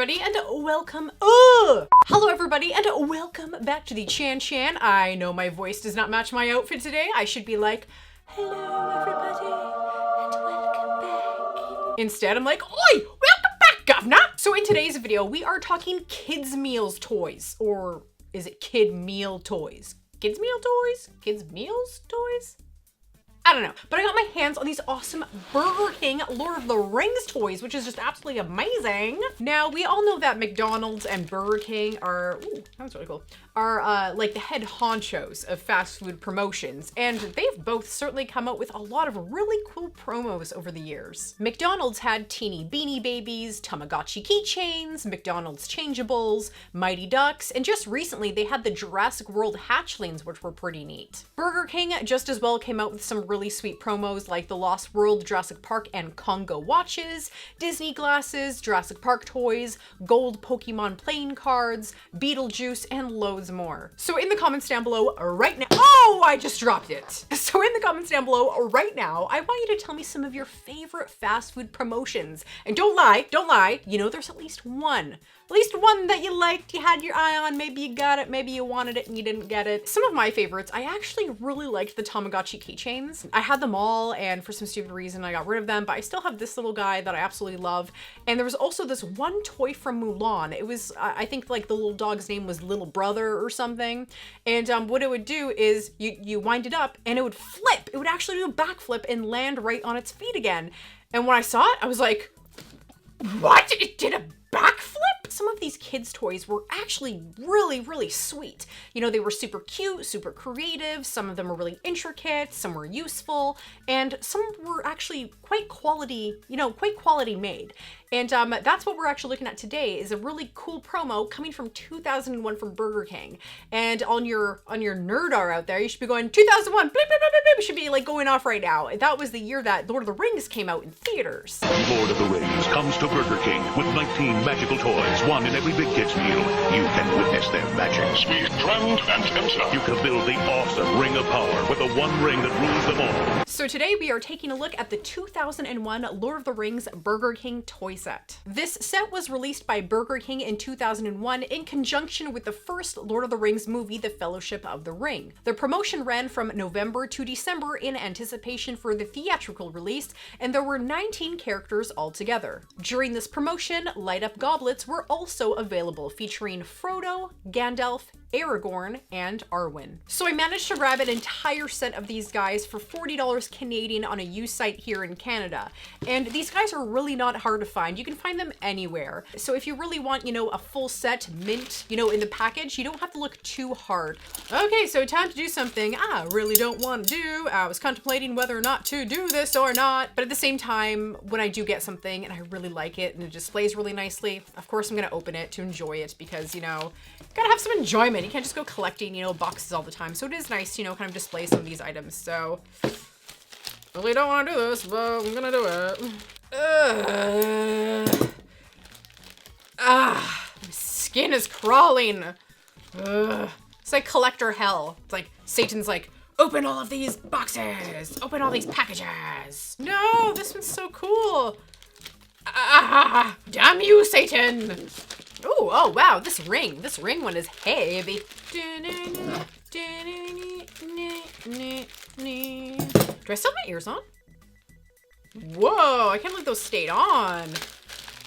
everybody and welcome. Hello everybody and welcome back to the Chan. I know my voice does not match my outfit today. I should be like, hello everybody and welcome back. Instead, I'm like, oi, welcome back, governor. So in today's video, we are talking kids meals toys, or is it kid meal toys? Kids meal toys? Kids meals toys? I don't know, but I got my hands on these awesome Burger King Lord of the Rings toys, which is just absolutely amazing. Now, we all know that McDonald's and Burger King are, ooh, that's really cool, are like the head honchos of fast food promotions, and they've both certainly come out with a lot of really cool promos over the years. McDonald's had Teeny Beanie Babies, Tamagotchi keychains, McDonald's changeables, Mighty Ducks, and just recently they had the Jurassic World hatchlings, which were pretty neat. Burger King just as well came out with some really sweet promos like the Lost World, Jurassic Park, and Congo watches, Disney glasses, Jurassic Park toys, gold Pokemon playing cards, Beetlejuice, and loads more. So in the comments down below right now, oh, I just dropped it. So in the comments down below right now, I want you to tell me some of your favorite fast food promotions. And don't lie, you know there's at least one that you liked, you had your eye on, maybe you got it, maybe you wanted it and you didn't get it. Some of my favorites, I actually really liked the Tamagotchi keychains. I had them all, and for some stupid reason I got rid of them, but I still have this little guy that I absolutely love. And there was also this one toy from Mulan. It was, I think like the little dog's name was Little Brother or something. And what it would do is you wind it up and it would flip. It would actually do a backflip and land right on its feet again. And when I saw it, I was like, what? It did a backflip? Some of these kids' toys were actually really sweet. You know, they were super cute, super creative. Some of them were really intricate, some were useful, and some were actually quite quality made. And that's what we're actually looking at today, is a really cool promo coming from 2001 from Burger King. And on your nerdar out there, you should be going 2001, bleep, bleep, bleep, bleep, bleep, should be like going off right now. That was the year that Lord of the Rings came out in theaters. Lord of the Rings comes to Burger King with 19 magical toys, one in every big kids meal. You can witness their magic. Speed, trend, and enter. You can build the awesome Ring of Power with the one ring that rules them all. So today we are taking a look at the 2001 Lord of the Rings Burger King toy set. This set was released by Burger King in 2001 in conjunction with the first Lord of the Rings movie, The Fellowship of the Ring. The promotion ran from November to December in anticipation for the theatrical release, and there were 19 characters altogether. During this promotion, light-up goblets were also available, featuring Frodo, Gandalf, Aragorn, and Arwen. So I managed to grab an entire set of these guys for $40 Canadian on a used site here in Canada. And these guys are really not hard to find. You can find them anywhere. So if you really want, you know, a full set mint, you know, in the package, you don't have to look too hard. Okay, so time to do something I really don't want to do. I was contemplating whether or not to do this or not. But at the same time, when I do get something and I really like it and it displays really nicely, of course I'm gonna open it to enjoy it because, you know, gotta have some enjoyment. You can't just go collecting, you know, boxes all the time. So it is nice, you know, kind of display some of these items. So really don't want to do this, but I'm gonna do it. My skin is crawling. It's like collector hell. It's like Satan's like, open all of these boxes, open all these packages. No, this one's so cool. Damn you, Satan. Ooh, oh wow, this ring one is heavy. Do I still have my ears on? Whoa, I can't believe those stayed on.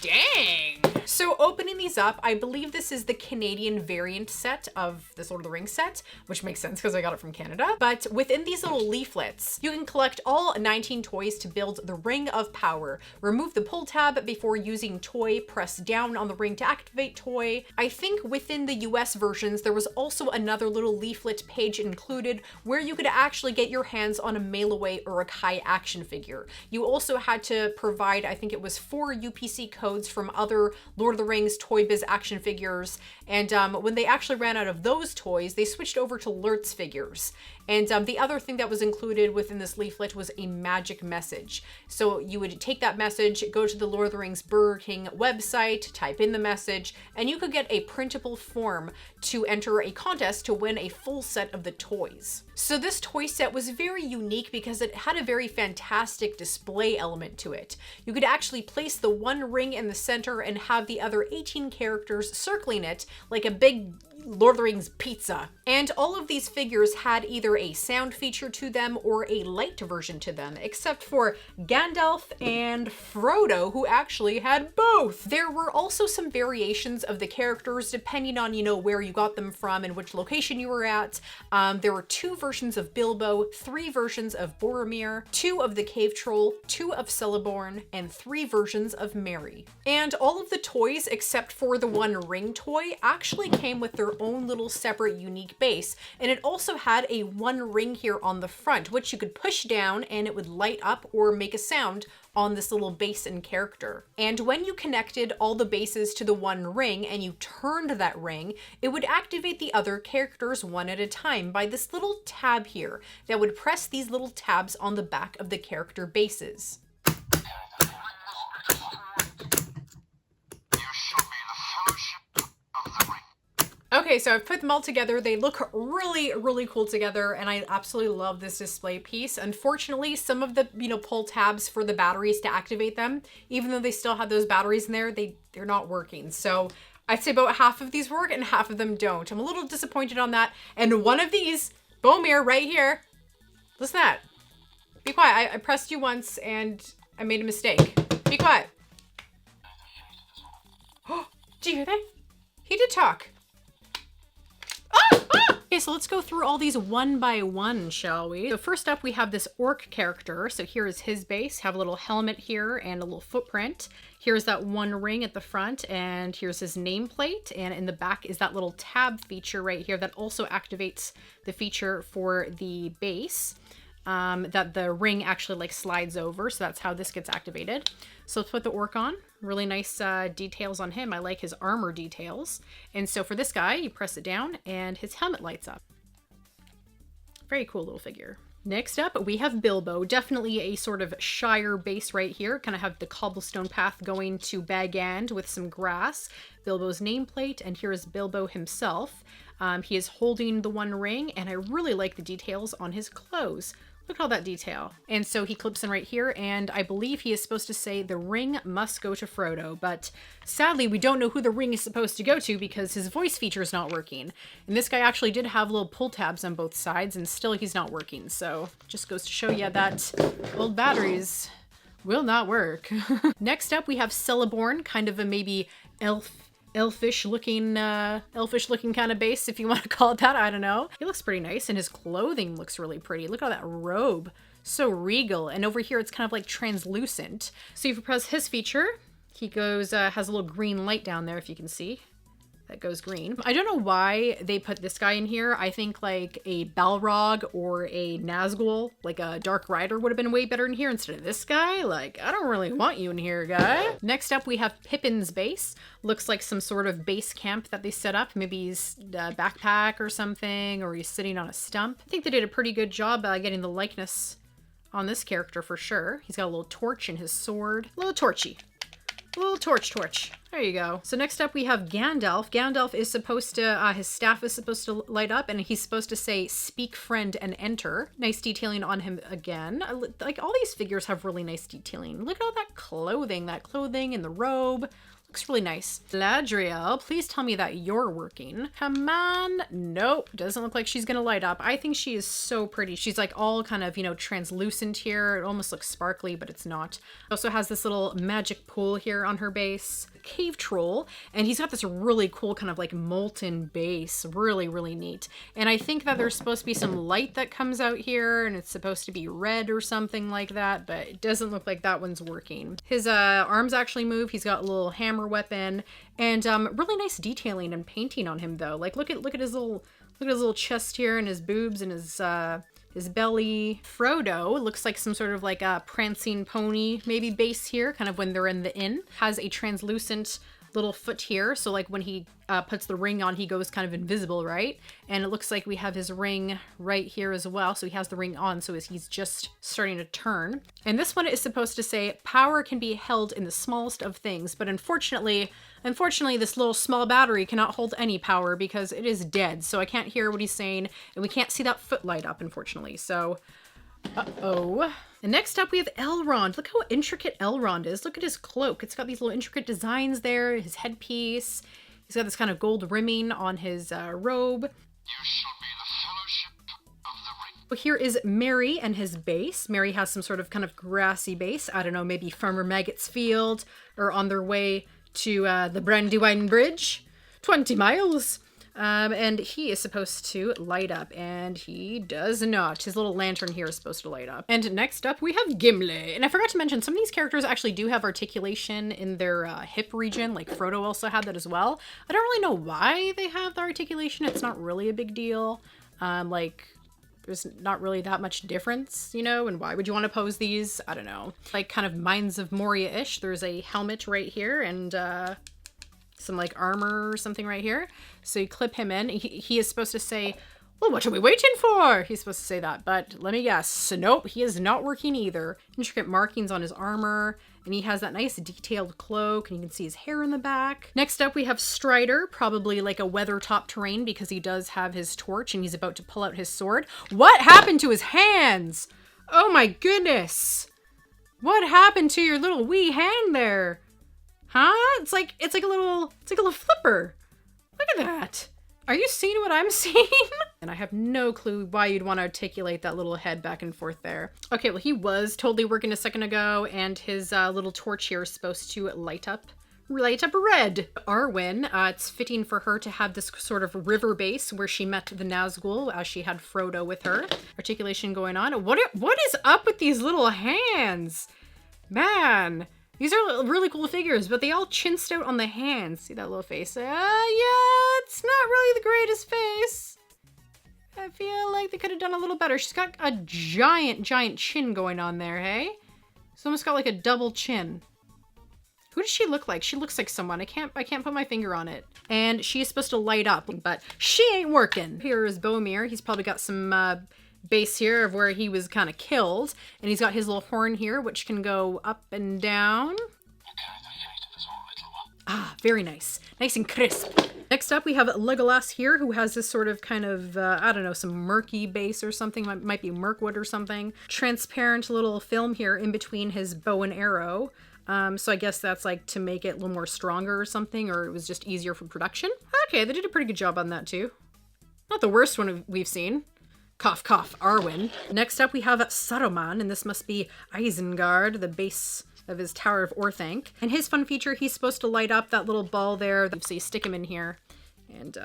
Dang. So opening these up, I believe this is the Canadian variant set of this Lord of the Rings set, which makes sense because I got it from Canada. But within these little leaflets, you can collect all 19 toys to build the Ring of Power. Remove the pull tab before using toy, press down on the ring to activate toy. I think within the US versions, there was also another little leaflet page included where you could actually get your hands on a Mail-Away or a Kai action figure. You also had to provide, I think it was 4 UPC codes from other Lord of the Rings Toy Biz action figures, and when they actually ran out of those toys, they switched over to Lurtz figures. And the other thing that was included within this leaflet was a magic message. So you would take that message, go to the Lord of the Rings Burger King website, type in the message, and you could get a printable form to enter a contest to win a full set of the toys. So this toy set was very unique because it had a very fantastic display element to it. You could actually place the one ring in the center and have the the other 18 characters circling it like a big Lord of the Rings pizza. And all of these figures had either a sound feature to them or a light version to them, except for Gandalf and Frodo, who actually had both. There were also some variations of the characters depending on, you know, where you got them from and which location you were at. There were 2 versions of Bilbo, 3 versions of Boromir, 2 of the Cave Troll, 2 of Celeborn, and 3 versions of Merry. And all of the toys, except for the one ring toy, actually came with their own little separate unique base. And it also had a 1 ring here on the front, which you could push down and it would light up or make a sound on this little base and character. And when you connected all the bases to the 1 ring and you turned that ring, it would activate the other characters one at a time by this little tab here that would press these little tabs on the back of the character bases. Okay, so I've put them all together. They look really, really cool together, and I absolutely love this display piece. Unfortunately, some of the, pull tabs for the batteries to activate them, even though they still have those batteries in there, they're not working. So I'd say about half of these work and half of them don't. I'm a little disappointed on that. And one of these, Bomir, right here, listen to that. Be quiet. I pressed you once and I made a mistake. Be quiet. Oh, do you hear that? He did talk. Okay, so let's go through all these one by one, shall we? So first up, we have this orc character. So here is his base. Have a little helmet here and a little footprint. Here's that 1 ring at the front, and here's his nameplate. And in the back is that little tab feature right here that also activates the feature for the base. That the ring actually slides over, so that's how this gets activated. So let's put the orc on. Really nice details on him. I like his armor details. And so for this guy, you press it down and his helmet lights up. Very cool little figure. Next up, we have Bilbo. Definitely a sort of Shire base right here. Kind of have the cobblestone path going to Bag End with some grass. Bilbo's nameplate, and here is Bilbo himself. He is holding the 1 ring, and I really like the details on his clothes. Look at all that detail. And so he clips in right here, and I believe he is supposed to say the ring must go to Frodo, but sadly we don't know who the ring is supposed to go to because his voice feature is not working. And this guy actually did have little pull tabs on both sides, and still he's not working. So just goes to show you that old batteries will not work. Next up, we have Celeborn, kind of a maybe elfish looking kind of base, if you want to call it that. I don't know. He looks pretty nice, and his clothing looks really pretty. Look at that robe. So regal. And over here, it's kind of translucent. So if you press his feature, he goes, has a little green light down there, if you can see. That goes green. I don't know why they put this guy in here. I think a Balrog or a Nazgul, a Dark Rider would have been way better in here instead of this guy. I don't really want you in here, guy. Next up, we have Pippin's base. Looks like some sort of base camp that they set up. Maybe he's a backpack or something, or he's sitting on a stump. I think they did a pretty good job getting the likeness on this character for sure. He's got a little torch in his sword. A little torchy. A little torch. There you go. So next up we have Gandalf. Gandalf is supposed to, his staff is supposed to light up, and he's supposed to say, "Speak, friend, and enter." Nice detailing on him again. All these figures have really nice detailing. Look at all that clothing and the robe. Looks really nice. Galadriel, please tell me that you're working. Come on. Nope. Doesn't look like she's gonna light up. I think she is so pretty. She's all kind of, translucent here. It almost looks sparkly, but it's not. Also has this little magic pool here on her base. Cave Troll, and he's got this really cool kind of molten base. Really, really neat. And I think that there's supposed to be some light that comes out here, and it's supposed to be red or something like that, but it doesn't look like that one's working. His arms actually move. He's got a little hammer weapon, and really nice detailing and painting on him though. Look at his little chest here, and his boobs, and his belly. Frodo looks like some sort of a prancing pony maybe base here, kind of when they're in the inn. Has a translucent little foot here, so when he puts the ring on, he goes kind of invisible, right? And it looks like we have his ring right here as well, so he has the ring on, so he's just starting to turn. And this one is supposed to say, "Power can be held in the smallest of things," but unfortunately this little small battery cannot hold any power because it is dead, so I can't hear what he's saying, and we can't see that foot light up, unfortunately. So Uh-oh. And next up we have Elrond. Look how intricate Elrond is. Look at his cloak. It's got these little intricate designs there, his headpiece. He's got this kind of gold rimming on his robe. You shall be the fellowship of the ring. Well, here is Mary and his base. Mary has some sort of kind of grassy base. I don't know, maybe Farmer Maggot's field or on their way to the Brandywine Bridge. 20 miles. And he is supposed to light up, and he does not. His little lantern here is supposed to light up. And next up, we have Gimli. And I forgot to mention, some of these characters actually do have articulation in their hip region, like Frodo also had that as well. I don't really know why they have the articulation. It's not really a big deal. There's not really that much difference, you know, and why would you want to pose these? I don't know. Like kind of Mines of Moria-ish. There's a helmet right here, and some like armor or something right here. So you clip him in. He is supposed to say, well, what are we waiting for? He's supposed to say that, but let me guess. Nope, he is not working either. Intricate markings on his armor, and he has that nice detailed cloak, and you can see his hair in the back. Next up, we have Strider, probably like a weather-top terrain because he does have his torch and he's about to pull out his sword. What happened to his hands? Oh my goodness. What happened to your little wee hand there? Huh? It's like a little flipper. Look at that. Are you seeing what I'm seeing? And I have no clue why you'd want to articulate that little head back and forth there. Okay, well, he was totally working a second ago, and his little torch here is supposed to light up red. Arwen, it's fitting for her to have this sort of river base where she met the Nazgul as she had Frodo with her. Articulation going on. What is up with these little hands? Man. These are really cool figures, but they all chinsed out on the hands. See that little face? Yeah, it's not really the greatest face. I feel like they could have done a little better. She's got a giant chin going on there, hey? She's almost got like a double chin. Who does she look like? She looks like someone. I can't put my finger on it. And she's supposed to light up, but she ain't working. Here is Boromir. He's probably got some base here of where he was kind of killed, and he's got his little horn here which can go up and down. Ah, very nice and crisp. Next up we have Legolas here, who has this sort of kind of I don't know, some murky base or something, might be Mirkwood or something. Transparent little film here in between his bow and arrow. So I guess that's like to make it a little more stronger or something, or it was just easier for production. Okay, they did a pretty good job on that too. Not the worst one we've seen. Cough, cough, Arwen. Next up we have Saruman, and this must be Isengard, the base of his Tower of Orthanc. And his fun feature, he's supposed to light up that little ball there, so you stick him in here. And,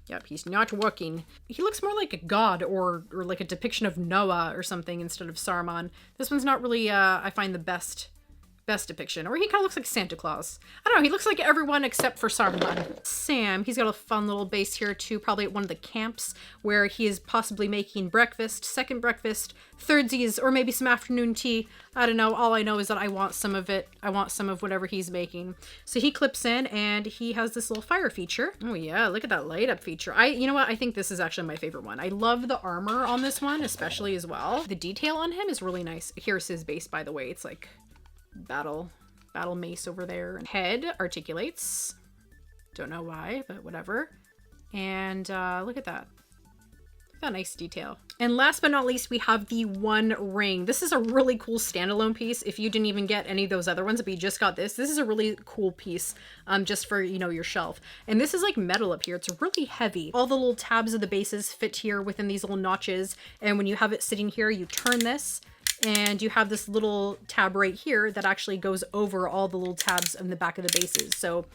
yep, he's not working. He looks more like a god or like a depiction of Noah or something instead of Saruman. This one's not really, I find the best depiction. Or he kind of looks like Santa Claus. I don't know, he looks like everyone except for Saruman. Sam, he's got a fun little base here too, probably at one of the camps where he is possibly making breakfast, second breakfast, thirdsies, or maybe some afternoon tea. I don't know, all I know is that I want some of it. I want some of whatever he's making. So he clips in and he has this little fire feature. Oh yeah, look at that light up feature. You know what, I think this is actually my favorite one. I love the armor on this one, especially as well. The detail on him is really nice. Here's his base, by the way. It's like battle mace over there. Head articulates. Don't know why, but whatever. And look at that. That nice detail. And last but not least, we have the One Ring. This is a really cool standalone piece. If you didn't even get any of those other ones, but you just got this is a really cool piece just for, you know, your shelf. And this is like metal up here. It's really heavy. All the little tabs of the bases fit here within these little notches. And when you have it sitting here, you turn this, and you have this little tab right here that actually goes over all the little tabs in the back of the bases. So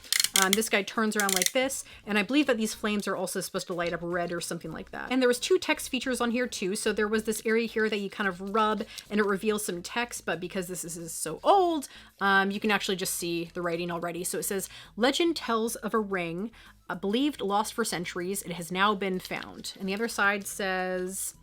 this guy turns around like this, and I believe that these flames are also supposed to light up red or something like that. And there was 2 text features on here too. So there was this area here that you kind of rub and it reveals some text, but because this is so old, you can actually just see the writing already. So it says, legend tells of a ring, believed lost for centuries. It has now been found. And the other side says,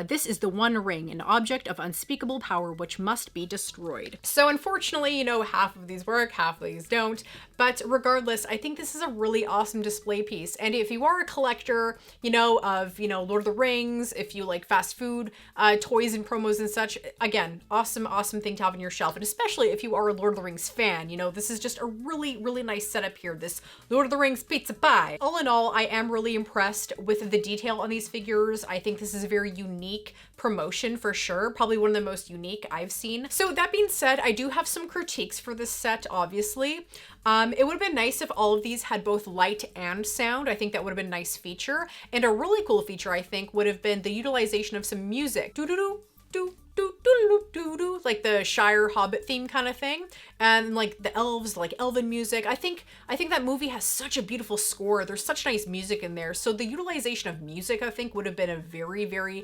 this is the One Ring, an object of unspeakable power which must be destroyed. So unfortunately, you know, half of these work, half of these don't. But regardless, I think this is a really awesome display piece. And if you are a collector, you know, of, you know, Lord of the Rings, if you like fast food, toys and promos and such, again, awesome thing to have on your shelf. And especially if you are a Lord of the Rings fan, you know, this is just a really nice setup here. This Lord of the Rings pizza pie. All in all, I am really impressed with the detail on these figures. I think this is a very unique unique promotion for sure. Probably one of the most unique I've seen. So that being said, I do have some critiques for this set, obviously. It would have been nice if all of these had both light and sound. I think that would have been a nice feature. And a really cool feature, I think, would have been the utilization of some music. Do-do-do, do. Like the Shire Hobbit theme kind of thing, and like the elves, like elven music. I think that movie has such a beautiful score. There's such nice music in there, so the utilization of music, I think, would have been a very, very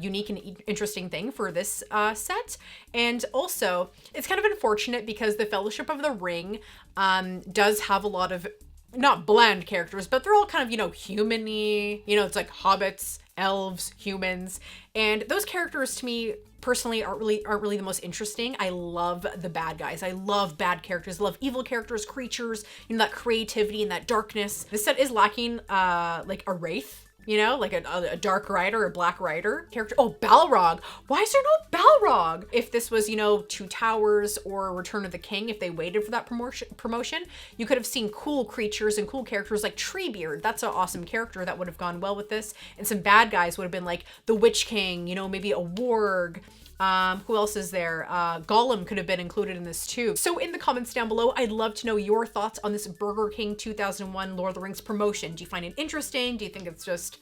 unique and interesting thing for this set. And also, it's kind of unfortunate because the Fellowship of the Ring does have a lot of not bland characters, but they're all kind of, you know, human-y. You know, it's like hobbits, elves, humans, and those characters to me personally aren't really the most interesting. I love the bad guys. I love bad characters. I love evil characters, creatures, you know, that creativity and that darkness. This set is lacking like a wraith, you know, like a dark rider, a black rider character. Oh, Balrog. Why is there no Balrog? If this was, you know, Two Towers or Return of the King, if they waited for that promotion, you could have seen cool creatures and cool characters like Treebeard. That's an awesome character that would have gone well with this. And some bad guys would have been like the Witch King, you know, maybe a warg. Who else is there? Gollum could have been included in this too. So in the comments down below, I'd love to know your thoughts on this Burger King 2001 Lord of the Rings promotion. Do you find it interesting? Do you think it's just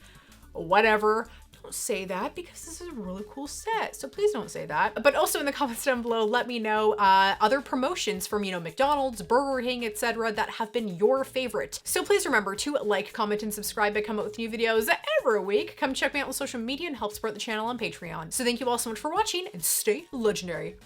whatever? Don't say that, because this is a really cool set. So please don't say that. But also in the comments down below, let me know other promotions from, you know, McDonald's, Burger King, etc. that have been your favorite. So please remember to like, comment, and subscribe. I come out with new videos every week. Come check me out on social media and help support the channel on Patreon. So thank you all so much for watching, and stay legendary.